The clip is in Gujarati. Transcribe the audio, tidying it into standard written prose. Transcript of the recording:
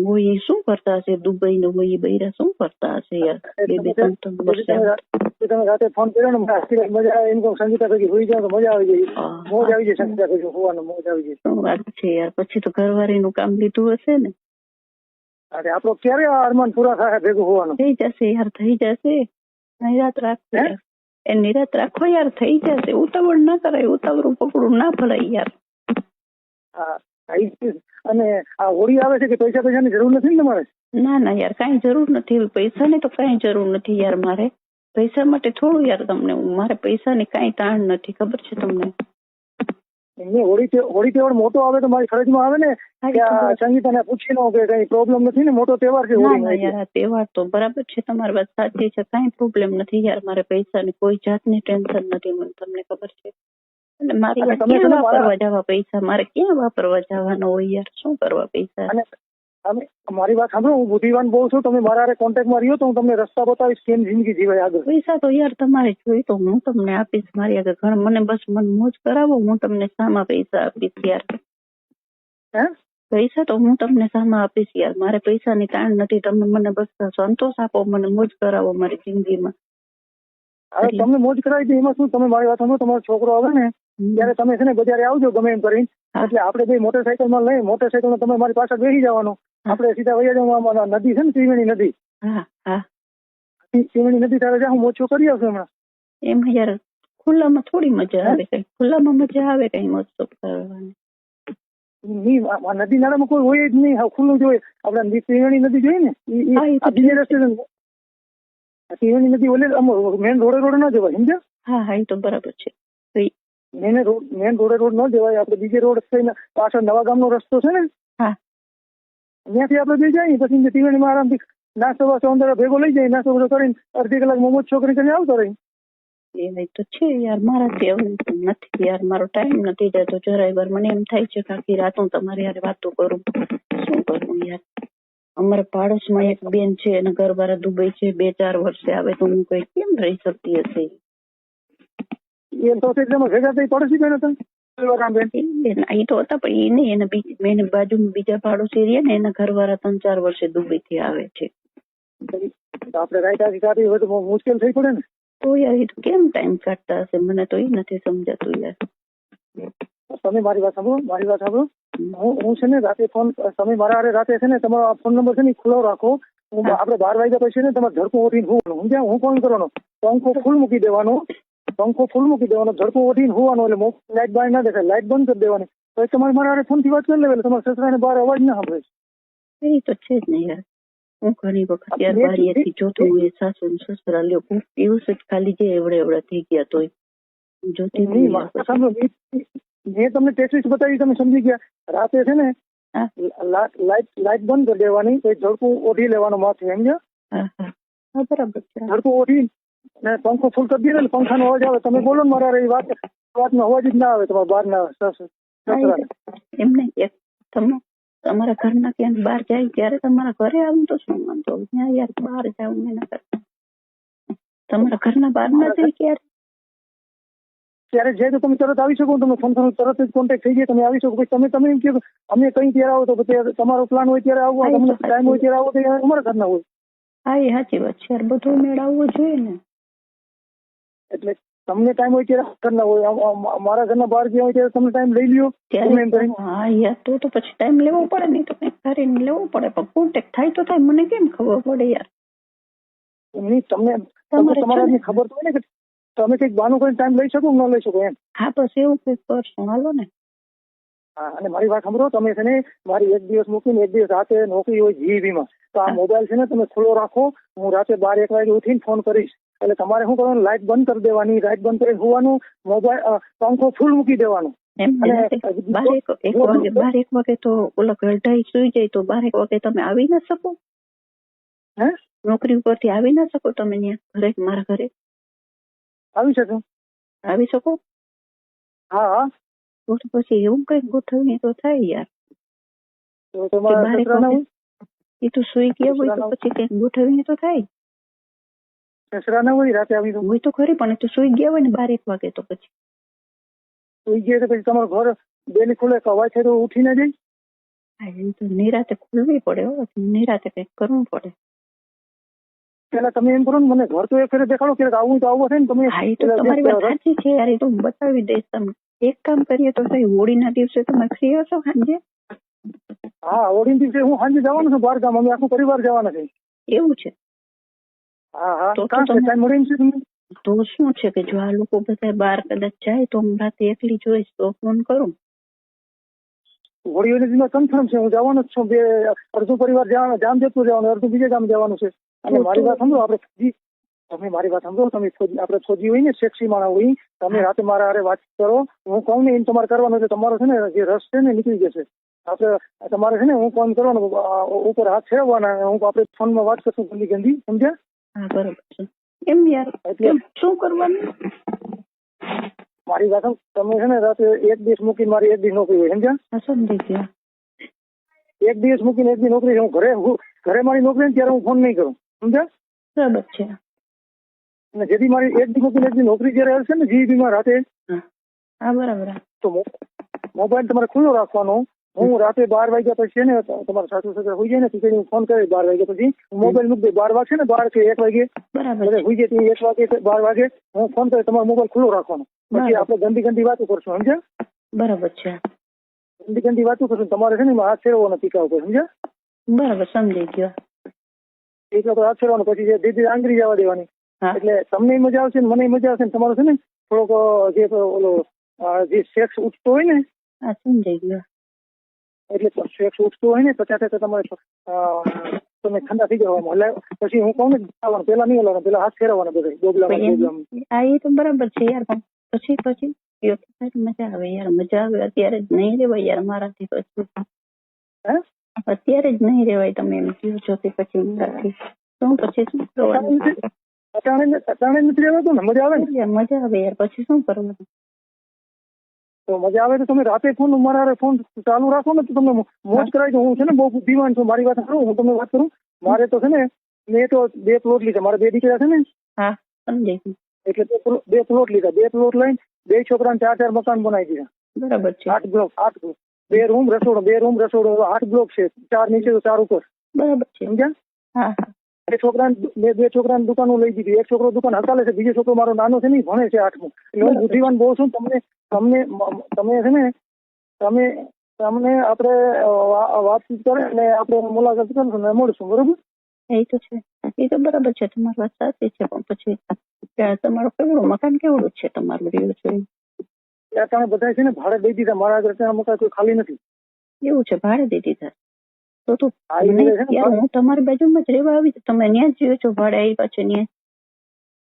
હોય એ શું કરતા હશે? દુબઈ ને હોય એ બૈરા શું કરતા હશે યાર? બે ત્રણ વર્ષ તમે રાતે ફોન કર્યો ને મજા આવે એમ કહું, સંગીતા ભેગી હોઈ જાવ તો મજા આવી જાય, મોજ આવી જાય, સંગીતા ભેગી હોવાનું મોજ આવી જાય. શું વાત છે યાર? પછી તો ઘરવાળી નું કામ લીધું હશે ને? અરે આપણો ક્યારે અરમાન પૂરા થાય ભેગું હોવાનું? થઈ જશે યાર, થઈ જશે. નિરાત રાખો યાર, એ નિરાત રાખો યાર, થઈ જશે. ઉતાવળ ના કરાય, ઉતાવળું પકડું ના ભરાય યાર. અને આ હોળી આવે છે કે પૈસાની જરૂર નથી ને તમારે? ના ના યાર, કઈ જરૂર નથી પૈસા ની, તો કઈ જરૂર નથી યાર. મારે પૈસા માટે થોડું યાર તમને, મારે પૈસા ની કઈ તાણ નથી, ખબર છે તમને? હોળી તહેવાર મોટો આવે તો મારી ફરજમાં આવે ને કે સંગીતાને પૂછી લો કે કઈ પ્રોબ્લેમ નથી ને, મોટો તહેવાર છે હોળી. યાર તહેવાર તો બરાબર છે, તમારી વાત સાચી છે, કઈ પ્રોબ્લેમ નથી યાર. મારે પૈસાની કોઈ જાતની ટેન્શન નથી, મને તમને ખબર છે. અને મારી ક્યાં વાપરવા જવા પૈસા? મારે ક્યાં વાપરવા જવાનો હોય યાર? શું કરવા પૈસા? અને મારી વાત સાંભળો, હું બુદ્ધિવાન બહુ છું, તમે મારા કોન્ટેક્ટમાં રહ્યો તો હું તમને રસ્તા બતાવીશ કેમ જિંદગી જીવાય આગળ. પૈસા તો યાર તમારે જોઈ તો હું તમને આપીશ મારી આગળ ઘર, મને બસ મન મોજ કરાવો, હું તમને સામા પૈસા આપીશ યાર. પૈસા તો હું તમને સામા આપીશ યાર, મારે પૈસાની તાણ નથી. તમે મને બસ સંતોષ આપો, મને મોજ કરાવો મારી જિંદગીમાં. હવે તમને મોજ કરાવી દે એમાં શું? તમે મારી વાત સાંભળો, તમારો છોકરો આવે ને ત્યારે તમે છે ને બજારે આવજો ગમે એમ કરીને, એટલે આપણે બે મોટરસાઇકલમાં લઈ, મોટરસાઇકલમાં તમે મારી પાસે બેસી જવાનું, આપણે સીધા વૈયા જવાનું. નદી છે ને ત્રિવેણી નદી, ત્રિવેણી નદી તારે જા, હું મોજો કરી આવશું હમણાં. એમાં યાર ખુલ્લામાં થોડી મજા આવે, કઈ ખુલ્લામાં મજા આવે કઈ મોજ કરવાની? નદી નાળામાં કોઈ હોય જ નહીં, ખુલ્લું જ હોય. આપણે ત્રિવેણી નદી જોઈએ ને બીજે રસ્તે, ત્રિવેણી નદી ઓલે મેન રોડે ના જવાય, સમજ્યા? હા એ તો બરાબર છે. મેન રોડ ન જવાય, આપણે બીજે રોડ થઈને પાછળ નવા ગામનો રસ્તો છે ને, ત્યાંથી આપણે બે જઈએ, પછી ત્રિવેણીમાં આરામથી નાસ્તો વાસ્તો અંદર ભેગો લઈ જાય, નાસ્તો બધો કરીને અડધી કલાક મોમોજ છોકરી કરીને આવતો રહી. એ તો છે યાર, મારાથી એવું નથી યાર, મારો ટાઈમ નથી જતો જરાય વાર. મને એમ થાય છે કે આખી રાત હું તમારી યાર વાતો કરું, શું કરું યાર? અમારા પાડોશમાં એક બેન છે, એના ઘરવાળા દુબઈ છે, 2-4 વર્ષે આવે તો હું કઈ કેમ રહી શકતી હશે? એ તો ભેગા થઈ પડોશી બેન હતા એ તો હતા, પણ એ નહીં, એના બાજુમાં બીજા પાડોશી રહ્યા ને, એના ઘરવાળા 3-4 વર્ષે દુબઈ થી આવે છે. આપણે રાઈટ કાઢી હોય તો મુશ્કેલ થઈ પડે ને. તો યાર એ તો કેમ ટાઈમ કાઢતા હશે, મને તો એ નથી સમજાતું યાર. તમે મારી વાત સાંભળો, હું છે ને રાતે ફોન, તમે મારા રાતે છે ને તમારો ફોન નંબર છે ને ખુલ્લો રાખો. આપણે 12 વાગ્યા પછી ને તમારે ધડકો ઓઢીને હોવાનું, સમજ્યા? હું ફોન કરવાનો, પંખો ફૂલ મૂકી દેવાનો, ધડકો ઓઢીને હોવાનું, એટલે લાઈટ બહાર ના દેખાય, લાઈટ બંધ કરી દેવાની. પછી તમારે મારા ફોન થી વાત કરી લેવાય, તમારા સસરાને બહાર અવાજ ના સાંભળે. એ તો છે જ નહીં યાર. હું ઘણી વખત યાર બારીએથી જોતું હોય, સાસુ ને સસરા લ્યો દિવસ જ ખાલી જે એવડે થઈ ગયા તોય જોતી નહીં. મેં તમને ટેક્સ બતાવી, તમે સમજી ગયા. રાતે છે ને લાઈટ બંધ કરી દેવાની, પછી ધડકું ઓઢી લેવાનું માથે, સમજ્યા? બરાબર છે. ધડકું ઓઢી ને પંખો ફૂલ કરી દે, પંખાનો અવાજ આવે, તમે બોલો ને મારા એ વાતનો અવાજ જ ના આવે તમારા બહાર ના. એમ નહીં, તમે તમારા ઘરના ક્યાંક બહાર જાય ત્યારે તમારા ઘરે આવું તો શું વાંધો? ત્યાં યાર બહાર જાવ એના કરતા તમારા ઘરના બહાર ના જાય ત્યારે જાય તો તમે તરત આવી શકો, તમે ફોન તરત જ કોન્ટેક્ટ થઈ જાય, તમે આવી શકો. પછી તમે એમ કહો અમે કઈ ત્યારે આવો તો પછી તમારો પ્લાન હોય ત્યારે આવવો, તમને ટાઈમ હોય ત્યારે આવો તો અમારા ઘરના હોય. હા એ સાચી વાત છે યાર, બધું મેળવવો જોઈએ ને. એટલે તમને ટાઈમ હોય ત્યારે ઘરના હોય, મારા ઘરના બહાર ગયા હોય ત્યારે તમે ટાઈમ લઈ લ્યો. હા યાર, તો પછી ટાઈમ લેવો પડે, નહીં તો કઈ કરીને લેવો પડે, પણ કોન્ટેક્ટ થાય તો થાય, મને કેમ ખબર પડે યાર? નહીં, તમારે ખબર તો હોય ને કે તમે કઈક બાનું કરીને ટાઈમ લઈ શકો ન લઈ શકો એમ. હા બસ એવું કઈક કરશું, હાલો ને. હા, અને મારી વાત સાંભળો, તમે છે ને મારી એક દિવસ મૂકીને એક દિવસ રાતે નોકરી હોય જીવીમાં, તો આ મોબાઈલ છે ને તમે ખુલ્લો રાખો, હું રાતે 12-1 વાગે ઉઠીને ફોન કરીશ. એટલે તમારે શું કરવાનું, લાઈટ બંધ કરી દેવાની, લાઈટ બંધ કરી હોવાનું, મોબાઈલ પંખો ફૂલ મૂકી દેવાનો. 12-1 વાગે તો ઓલા ગઢાઈ સુઈ જાય, તો 12-1 વાગે તમે આવી ના શકો? નોકરી ઉપરથી આવી ના શકો તમે ઘરે? મારા ઘરે આવી શકો? હા, તો પછી એવું કઈક ગોઠવણી તો થાય યાર. એ તો સુઈ ગયા હોય તો પછી કઈક ગોઠવણી તો થાય. સસરા ના હોય રાતે આવી હોય તો ખરી, પણ તો સુઈ ગયા હોય ને 12-1 વાગે, તો પછી સુઈ ગયા તો પછી તમારું ઘર બેલી ખુલે, અવાજ થાય તો ઉઠી ના જાય. હા, એ તો નિરાતે ખુલવી પડે હો, નિરાતે કંઈક કરવું પડે. પેલા તમે એમ કરો ને, મને ઘર તો એક ફેરે દેખાડો, ક્યારેક આવું તો આવું છે ને તમે. હા, એ તો તમારી વાત સાચી છે યાર, એ તો હું બતાવી દઈશ તમને. એક કામ કરીએ તો સહી, હોળીના દિવસે તમે ફ્રી હશો સાંજે? હા, હોળીના દિવસે હું સાંજે જવાનું છું બહાર ગામ, અમે આખું પરિવાર જવાના છે. એવું છે? હા હા, તો કાં છે ટાઈમ મળે છે તમને? તો શું છે કે જો આ લોકો બધા બહાર કદાચ જાય તો હું રાતે એકલી જોઈશ તો ફોન કરું. હોળીઓની દિવસ કન્ફર્મ છે, હું જવાનો જ છું. અડધું પરિવાર જામજોધપુર જવાનું, અડધું બીજે ગામ જવાનું છે. અને મારી વાત સમજો, તમે મારી વાત સમજો, તમે આપણે ફોજી હોય ને, સેક્સી માણસ હોય, તમે રાતે મારા હારે વાત કરો, હું કહું ને એમ તમારે કરવાનું છે. તમારો છે ને જે રસ છે ને નીકળી જશે. આપણે તમારે છે ને હું ફોન કરવાનો, ઉપર હાથ ફેરવવાના, હું આપણે ફોનમાં વાત કરશું ગંદી ગંદી, સમજ્યા? હા, બરોબર છે. એમ યાર, એટલે શું કરવાનું? મારી વાત તમે છે ને રાતે એક દિવસ મૂકીને મારી એક દિવસ નોકરી હોય, સમજ્યા? સમજી ગયા. એક દિવસ મૂકીને એક દિવસ નોકરી, હું ઘરે મારી નોકરી ત્યારે હું ફોન નહીં કરું, સમજ્યા? બરાબર છે. અને જેથી મારી એક દિવસ મૂકીને એક દિવસ નોકરી જયારે હશે ને જીબી માં રાતે, હા બરાબર, તો મોબાઈલ તમારે ખુલ્લો રાખવાનો. હું રાતે 12 વાગ્યા પછી ને તમારા સાસુ સસરા હોઈ જાય ને તીકડી હું ફોન કરી 12 વાગ્યા પછી મોબાઈલ મૂકી દે. 12 વાગે ને 12 કે 1 વાગે બરાબર હોઈ જાય, 1 વાગે 12 વાગે હું ફોન કરી, તમારો મોબાઈલ ખુલ્લો રાખવાનો. પછી આપણે ગંદી ગંદી વાતો કરશું, સમજ્યા? બરાબર છે. ગંદી ગંદી વાતો કરશું, તમારે છે ને હાથ ફેરવવાનો ટીકા ઉપર, સમજ્યા? બરાબર, સમજી ગયો. ટીકા ઉપર હાથ ફેરવાનો, પછી જે દીદી આંગળી જવા દેવાની. એટલે તમને મજા આવશે ને મને મજા આવશે ને તમારો છે ને થોડોક જે ઓલો જે સેક્સ ઉઠતો હોય ને, સમજાઈ ગયો. એટલે સેક્સ ઉઠતો હોય ને પછી તમારે તમે ઠંડા થઈ જવામાં. એટલે પછી હું કહું ને પેલા નહીં હલાવવાનું, પેલા હાથ ફેરવવાના બધા ડોબલામાં. એ તો બરાબર છે યાર, પણ પછી મજા આવે યાર, મજા આવે. અત્યારે જ નહીં રેવાય યાર મારાથી. પછી અત્યારે જ નહીં રેવાય, તમે એમ કહો છો કે પછી મારાથી શું, પછી શું કરવાનું? અટાણે નથી રહેવાતું ને, મજા આવે ને? મજા આવે યાર, પછી શું કરવાનું? તો મજા આવે તો તમે રાતે ફોન મારા ફોન ચાલુ રાખો ને, તો તમને મોજ કરાવી દો. હું છે ને બહુ બુદ્ધિમાન છું, મારી વાત કરું, હું તમને વાત કરું. મારે તો છે ને મેં તો 2 પ્લોટ લીધા, મારા 2 દીકરા છે ને. હા, સમજાઈ ગયું. એટલે 2 પ્લોટ લીધા, 2 પ્લોટ લઈને 2 છોકરાને 4 મકાન બનાવી દીધા. બરાબર છે. 8 બ્લોક, 2 રૂમ રસોડો, 2 રૂમ રસોડો, 8 બ્લોક છે. 4 નીચે તો 4 ઉપર. બરાબર છે, સમજ્યા? હા હા. 2 છોકરાને દુકાનો લઈ દીધી. એક છોકરો દુકાન હકાલે છે, બીજો છોકરો મારો નાનો છે ને ભણે છે 8મું. એટલે હું બુદ્ધિમાન બહુ છું. તમે છે ને તમને આપણે વાતચીત કરે અને આપણે મુલાકાત કરશું ને મળશું, બરોબર? એ તો છે, એ તો બરાબર છે, તમારી વાત સાચી છે. પણ પછી તમારું કેવડું મકાન, કેવડું છે તમારું રહ્યું છે? ત્યાં બધા છે ને ભાડે દઈ દીધા, મારા આગળ ત્યાં મકાન કોઈ ખાલી નથી. એવું છે, ભાડે દઈ દીધા? તો હું તમારી બાજુમાં જ રહેવા આવી, તમે ત્યાં જ જીવો છો ભાડે આવી પાછળ?